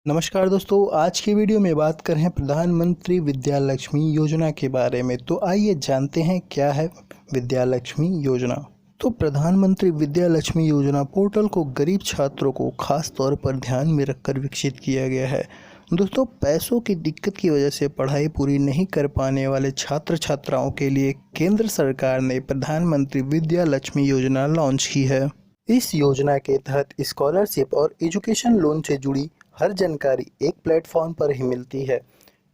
नमस्कार दोस्तों, आज की वीडियो में बात कर रहे हैं प्रधानमंत्री विद्या लक्ष्मी योजना के बारे में। तो आइए जानते हैं क्या है विद्या लक्ष्मी योजना। तो प्रधानमंत्री विद्या लक्ष्मी योजना पोर्टल को गरीब छात्रों को खास तौर पर ध्यान में रखकर विकसित किया गया है। दोस्तों, पैसों की दिक्कत की वजह से पढ़ाई पूरी नहीं कर पाने वाले छात्र छात्राओं के लिए केंद्र सरकार ने प्रधानमंत्री विद्या लक्ष्मी योजना लॉन्च की है। इस योजना के तहत स्कॉलरशिप और एजुकेशन लोन से जुड़ी हर जानकारी एक प्लेटफॉर्म पर ही मिलती है।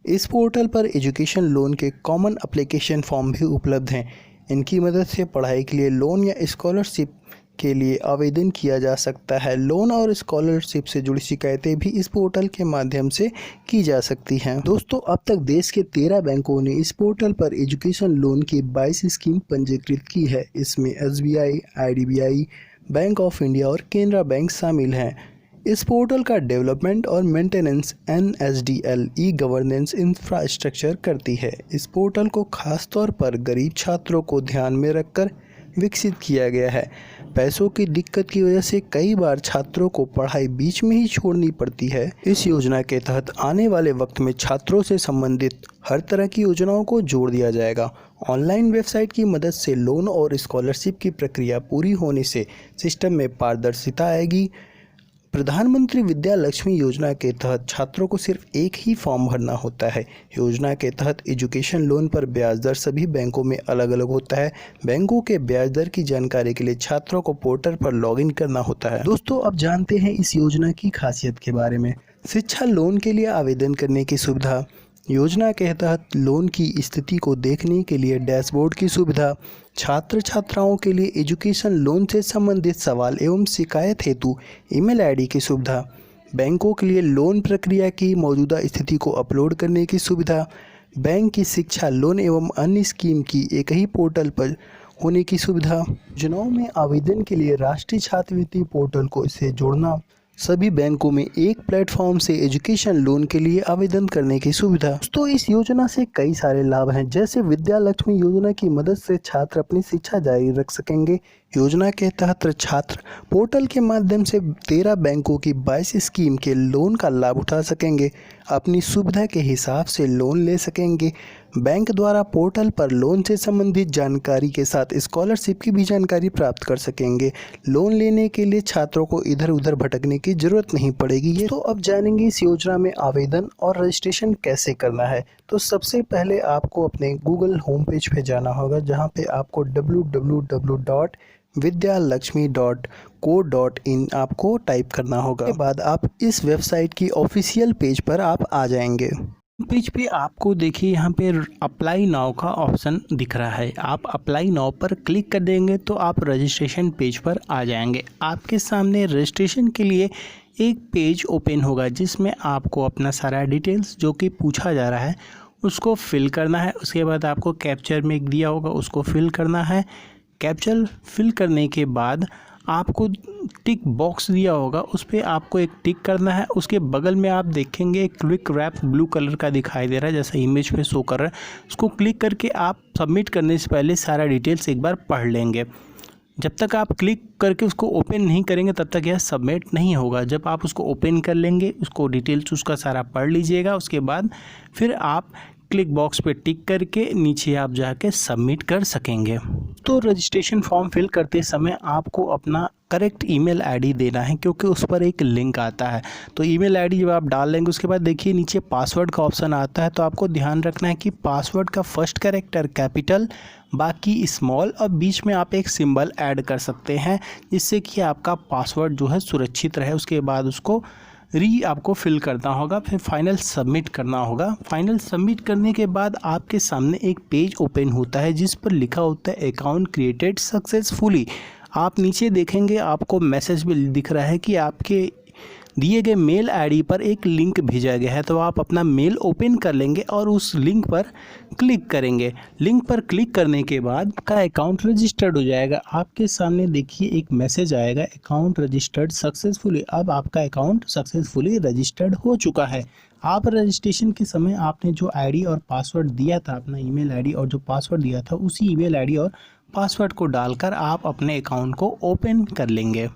इस पोर्टल पर एजुकेशन लोन के कॉमन एप्लीकेशन फॉर्म भी उपलब्ध हैं। इनकी मदद से पढ़ाई के लिए लोन या स्कॉलरशिप के लिए आवेदन किया जा सकता है। लोन और स्कॉलरशिप से जुड़ी शिकायतें भी इस पोर्टल के माध्यम से की जा सकती हैं। दोस्तों, अब तक देश के 13 बैंकों ने इस पोर्टल पर एजुकेशन लोन की 22 स्कीम पंजीकृत की है। इसमें SBI, IDBI, bank of India और केनरा बैंक शामिल हैं। इस पोर्टल का डेवलपमेंट और maintenance NSDL e governance infrastructure करती है। इस पोर्टल को खास तौर पर गरीब छात्रों को ध्यान में रखकर विकसित किया गया है। पैसों की दिक्कत की वजह से कई बार छात्रों को पढ़ाई बीच में ही छोड़नी पड़ती है। इस योजना के तहत आने वाले वक्त में छात्रों से संबंधित हर तरह की योजनाओं को जोड़ दिया जाएगा। ऑनलाइन वेबसाइट की मदद से लोन और स्कॉलरशिप की प्रक्रिया पूरी होने से सिस्टम में पारदर्शिता आएगी। प्रधानमंत्री विद्या लक्ष्मी योजना के तहत छात्रों को सिर्फ एक ही फॉर्म भरना होता है। योजना के तहत एजुकेशन लोन पर ब्याज दर सभी बैंकों में अलग अलग होता है। बैंकों के ब्याज दर की जानकारी के लिए छात्रों को पोर्टल पर लॉगिन करना होता है। दोस्तों, अब जानते हैं इस योजना की खासियत के बारे में। शिक्षा लोन के लिए आवेदन करने की सुविधा। योजना के तहत लोन की स्थिति को देखने के लिए डैशबोर्ड की सुविधा। छात्र छात्राओं के लिए एजुकेशन लोन से संबंधित सवाल एवं शिकायत हेतु ईमेल आईडी की सुविधा। बैंकों के लिए लोन प्रक्रिया की मौजूदा स्थिति को अपलोड करने की सुविधा। बैंक की शिक्षा लोन एवं अन्य स्कीम की एक ही पोर्टल पर होने की सुविधा। योजनाओं में आवेदन के लिए राष्ट्रीय छात्रवृत्ति पोर्टल को इसे जोड़ना। सभी बैंकों में एक प्लेटफॉर्म से एजुकेशन लोन के लिए आवेदन करने की सुविधा। तो इस योजना से कई सारे लाभ हैं, जैसे विद्या लक्ष्मी योजना की मदद से छात्र अपनी शिक्षा जारी रख सकेंगे। योजना के तहत छात्र पोर्टल के माध्यम से 13 बैंकों की 22 स्कीम के लोन का लाभ उठा सकेंगे। अपनी सुविधा के हिसाब से लोन ले सकेंगे। बैंक द्वारा पोर्टल पर लोन से संबंधित जानकारी के साथ स्कॉलरशिप की भी जानकारी प्राप्त कर सकेंगे। लोन लेने के लिए छात्रों को इधर उधर भटकने की जरूरत नहीं पड़ेगी। तो अब जानेंगे इस योजना में आवेदन और रजिस्ट्रेशन कैसे करना है। तो सबसे पहले आपको अपने गूगल होम पेज पे जाना होगा, जहाँ पे आपको www.vidyalakshmi.co.in आपको टाइप करना होगा। उसके बाद आप इस वेबसाइट की ऑफिशियल पेज पर आप आ जाएंगे। पेज पे आपको देखिए यहाँ पे अप्लाई नाउ का ऑप्शन दिख रहा है। आप अप्लाई नाउ पर क्लिक कर देंगे तो आप रजिस्ट्रेशन पेज पर आ जाएंगे। आपके सामने रजिस्ट्रेशन के लिए एक पेज ओपन होगा, जिसमें आपको अपना सारा डिटेल्स जो कि पूछा जा रहा है उसको फिल करना है। उसके बाद आपको कैप्चर में एक दिया होगा, उसको फिल करना है। कैप्चर फिल करने के बाद आपको टिक बॉक्स दिया होगा, उस पर आपको एक टिक करना है। उसके बगल में आप देखेंगे क्विक रैप ब्लू कलर का दिखाई दे रहा है, जैसा इमेज पे शो कर रहा है। उसको क्लिक करके आप सबमिट करने से पहले सारा डिटेल्स एक बार पढ़ लेंगे। जब तक आप क्लिक करके उसको ओपन नहीं करेंगे तब तक यह सबमिट नहीं होगा। जब आप उसको ओपन कर लेंगे, उसको डिटेल्स उसका सारा पढ़ लीजिएगा। उसके बाद फिर आप क्लिक बॉक्स पे टिक करके नीचे आप जाके सबमिट कर सकेंगे। तो रजिस्ट्रेशन फॉर्म फिल करते समय आपको अपना करेक्ट ईमेल आईडी देना है, क्योंकि उस पर एक लिंक आता है। तो ईमेल आईडी जब आप डाल लेंगे, उसके बाद देखिए नीचे पासवर्ड का ऑप्शन आता है। तो आपको ध्यान रखना है कि पासवर्ड का फर्स्ट कैरेक्टर कैपिटल, बाकी स्मॉल और बीच में आप एक सिंबल ऐड कर सकते हैं, जिससे कि आपका पासवर्ड जो है सुरक्षित रहे। उसके बाद उसको आपको फिल करना होगा, फिर फाइनल सबमिट करना होगा। फाइनल सबमिट करने के बाद आपके सामने एक पेज ओपन होता है, जिस पर लिखा होता है अकाउंट क्रिएटेड सक्सेसफुली। आप नीचे देखेंगे आपको मैसेज भी दिख रहा है कि आपके दिए गए मेल आईडी पर एक लिंक भेजा गया है। तो आप अपना मेल ओपन कर लेंगे और उस लिंक पर क्लिक करेंगे। लिंक पर क्लिक करने के बाद का अकाउंट रजिस्टर्ड हो जाएगा। आपके सामने देखिए एक मैसेज आएगा, अकाउंट रजिस्टर्ड सक्सेसफुली। अब आपका अकाउंट सक्सेसफुली रजिस्टर्ड हो चुका है। आप रजिस्ट्रेशन के समय आपने जो आईडी और पासवर्ड दिया था, अपना ईमेल आईडी और जो पासवर्ड दिया था, उसी ईमेल आईडी और पासवर्ड को डालकर आप अपने अकाउंट को ओपन कर लेंगे।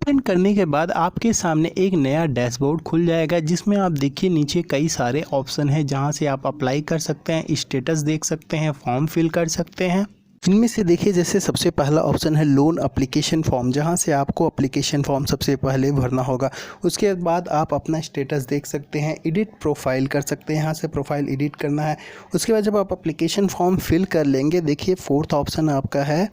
ओपन करने के बाद आपके सामने एक नया डैशबोर्ड खुल जाएगा, जिसमें आप देखिए नीचे कई सारे ऑप्शन हैं जहां से आप अप्लाई कर सकते हैं, स्टेटस देख सकते हैं, फॉर्म फिल कर सकते हैं। इनमें से देखिए जैसे सबसे पहला ऑप्शन है लोन एप्लीकेशन फॉर्म, जहां से आपको एप्लीकेशन फॉर्म सबसे पहले भरना होगा। उसके बाद आप अपना स्टेटस देख सकते हैं, एडिट प्रोफाइल कर सकते हैं, यहाँ से प्रोफाइल एडिट करना है। उसके बाद जब आप एप्लीकेशन फॉर्म फिल कर लेंगे, देखिए फोर्थ ऑप्शन आपका है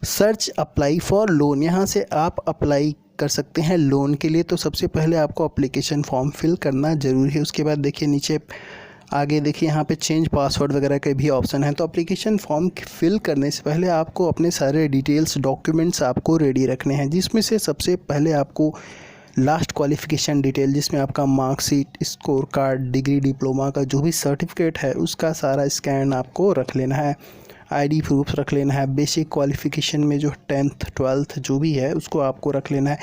सर्च अप्लाई फॉर लोन, यहाँ से आप अप्लाई कर सकते हैं लोन के लिए। तो सबसे पहले आपको एप्लीकेशन फॉर्म फिल करना ज़रूरी है। उसके बाद देखिए नीचे आगे देखिए यहाँ पे चेंज पासवर्ड वगैरह के भी ऑप्शन है। तो एप्लीकेशन फॉर्म फिल करने से पहले आपको अपने सारे डिटेल्स डॉक्यूमेंट्स आपको रेडी रखने हैं, जिसमें से सबसे पहले आपको लास्ट क्वालिफ़िकेशन डिटेल, जिसमें आपका marksheet, score card, degree, diploma का जो भी सर्टिफिकेट है उसका सारा स्कैन आपको रख लेना है। आईडी प्रूफ रख लेना है। बेसिक क्वालिफ़िकेशन में जो 10th 12th जो भी है उसको आपको रख लेना है।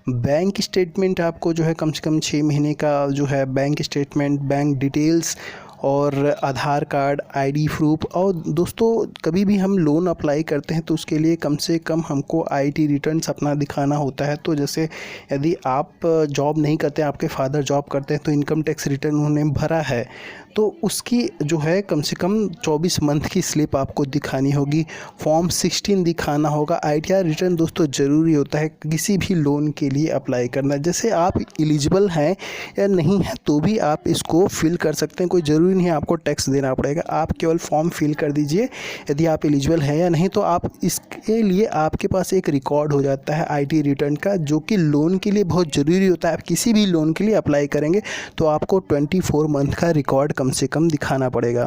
बैंक स्टेटमेंट आपको जो है कम से कम 6 महीने का जो है बैंक स्टेटमेंट, बैंक डिटेल्स और आधार कार्ड, आईडी प्रूफ। और दोस्तों कभी भी हम लोन अप्लाई करते हैं तो उसके लिए कम से कम हमको आईटी रिटर्न्स अपना दिखाना होता है। तो जैसे यदि आप जॉब नहीं करते, आपके फादर जॉब करते हैं, तो इनकम टैक्स रिटर्न उन्होंने भरा है तो उसकी जो है कम से कम 24 मंथ की स्लिप आपको दिखानी होगी। फॉर्म 16 दिखाना होगा। आईटीआर रिटर्न दोस्तों ज़रूरी होता है किसी भी लोन के लिए अप्लाई करना। जैसे आप एलिजिबल हैं या नहीं हैं तो भी आप इसको फिल कर सकते हैं, कोई ज़रूरी नहीं है आपको टैक्स देना पड़ेगा। आप केवल फॉर्म फिल कर दीजिए यदि आप एलिजिबल हैं या नहीं, तो आप इसके लिए आपके पास एक रिकॉर्ड हो जाता है आईटी रिटर्न का, जो कि लोन के लिए बहुत ज़रूरी होता है। आप किसी भी लोन के लिए अप्लाई करेंगे तो आपको 24 मंथ का रिकॉर्ड कम से कम दिखाना पड़ेगा।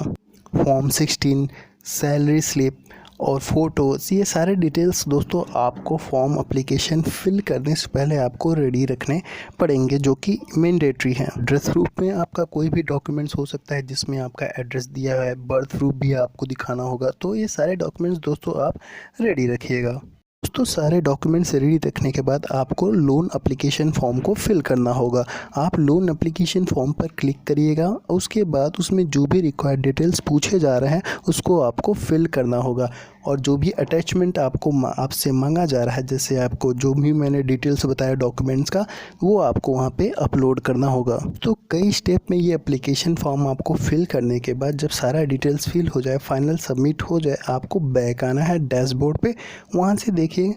फॉर्म 16, सैलरी स्लिप और फ़ोटोज़, ये सारे डिटेल्स दोस्तों आपको फॉर्म एप्लीकेशन फिल करने से पहले आपको रेडी रखने पड़ेंगे, जो कि मैंडेटरी हैं। एड्रेस प्रूफ में आपका कोई भी डॉक्यूमेंट्स हो सकता है जिसमें आपका एड्रेस दिया है, बर्थ प्रूफ भी आपको दिखाना होगा। तो ये सारे डॉक्यूमेंट्स दोस्तों आप रेडी रखिएगा। दोस्तों सारे डॉक्यूमेंट्स रेडी रखने के बाद आपको लोन एप्लीकेशन फॉर्म को फिल करना होगा। आप लोन एप्लीकेशन फॉर्म पर क्लिक करिएगा, उसके बाद उसमें जो भी रिक्वायर्ड डिटेल्स पूछे जा रहे हैं उसको आपको फिल करना होगा। और जो भी अटैचमेंट आपसे मांगा जा रहा है, जैसे आपको जो भी मैंने डिटेल्स बताया डॉक्यूमेंट्स का, वो आपको वहाँ पे अपलोड करना होगा। तो कई स्टेप में ये एप्लीकेशन फॉर्म आपको फिल करने के बाद जब सारा डिटेल्स फिल हो जाए, फाइनल सबमिट हो जाए, आपको बैक आना है डैशबोर्ड पे। वहाँ से देखिए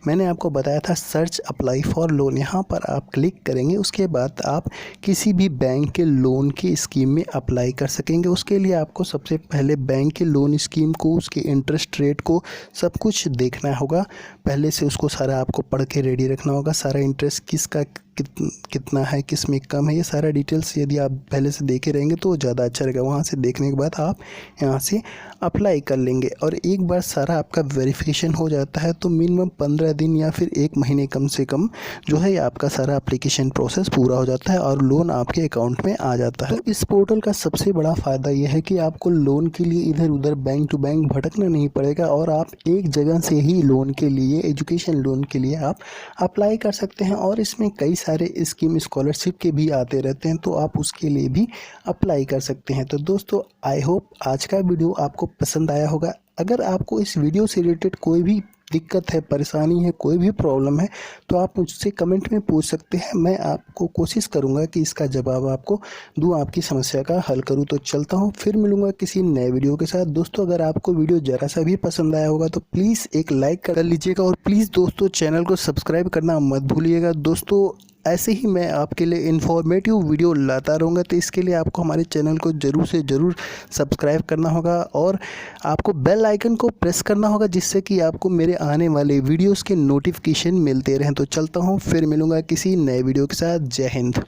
मैंने आपको बताया था सर्च अप्लाई फॉर लोन, यहाँ पर आप क्लिक करेंगे। उसके बाद आप किसी भी बैंक के लोन की स्कीम में अप्लाई कर सकेंगे। उसके लिए आपको सबसे पहले बैंक के लोन स्कीम को, उसके इंटरेस्ट रेट को सब कुछ देखना होगा। पहले से उसको सारा आपको पढ़ के रेडी रखना होगा। सारा इंटरेस्ट किसका कितना है, किस में कम है, ये सारा डिटेल्स यदि आप पहले से देखे रहेंगे तो ज़्यादा अच्छा रहेगा। वहाँ से देखने के बाद आप यहाँ से अप्लाई कर लेंगे। और एक बार सारा आपका वेरिफिकेशन हो जाता है तो मिनिमम 15 दिन या फिर 1 महीने कम से कम जो है आपका सारा एप्लीकेशन प्रोसेस पूरा हो जाता है और लोन आपके अकाउंट में आ जाता है। तो इस पोर्टल का सबसे बड़ा फ़ायदा यह है कि आपको लोन के लिए इधर उधर बैंक टू बैंक भटकना नहीं पड़ेगा और आप एक जगह से ही लोन के लिए, एजुकेशन लोन के लिए आप अप्लाई कर सकते हैं। और इसमें कई सारे स्कीम स्कॉलरशिप के भी आते रहते हैं, तो आप उसके लिए भी अप्लाई कर सकते हैं। तो दोस्तों आई होप आज का वीडियो आपको पसंद आया होगा। अगर आपको इस वीडियो से रिलेटेड कोई भी दिक्कत है, परेशानी है, कोई भी प्रॉब्लम है तो आप मुझसे कमेंट में पूछ सकते हैं। मैं आपको कोशिश करूंगा कि इसका जवाब आपको दूँ, आपकी समस्या का हल करूं। तो चलता हूं, फिर मिलूंगा किसी नए वीडियो के साथ। दोस्तों अगर आपको वीडियो ज़रा सा भी पसंद आया होगा तो प्लीज़ एक लाइक कर लीजिएगा और प्लीज़ दोस्तों चैनल को सब्सक्राइब करना मत भूलिएगा। दोस्तों ऐसे ही मैं आपके लिए इन्फॉर्मेटिव वीडियो लाता रहूँगा, तो इसके लिए आपको हमारे चैनल को ज़रूर से ज़रूर सब्सक्राइब करना होगा और आपको बेल आइकन को प्रेस करना होगा, जिससे कि आपको मेरे आने वाले वीडियोस के नोटिफिकेशन मिलते रहें। तो चलता हूँ, फिर मिलूँगा किसी नए वीडियो के साथ। जय हिंद।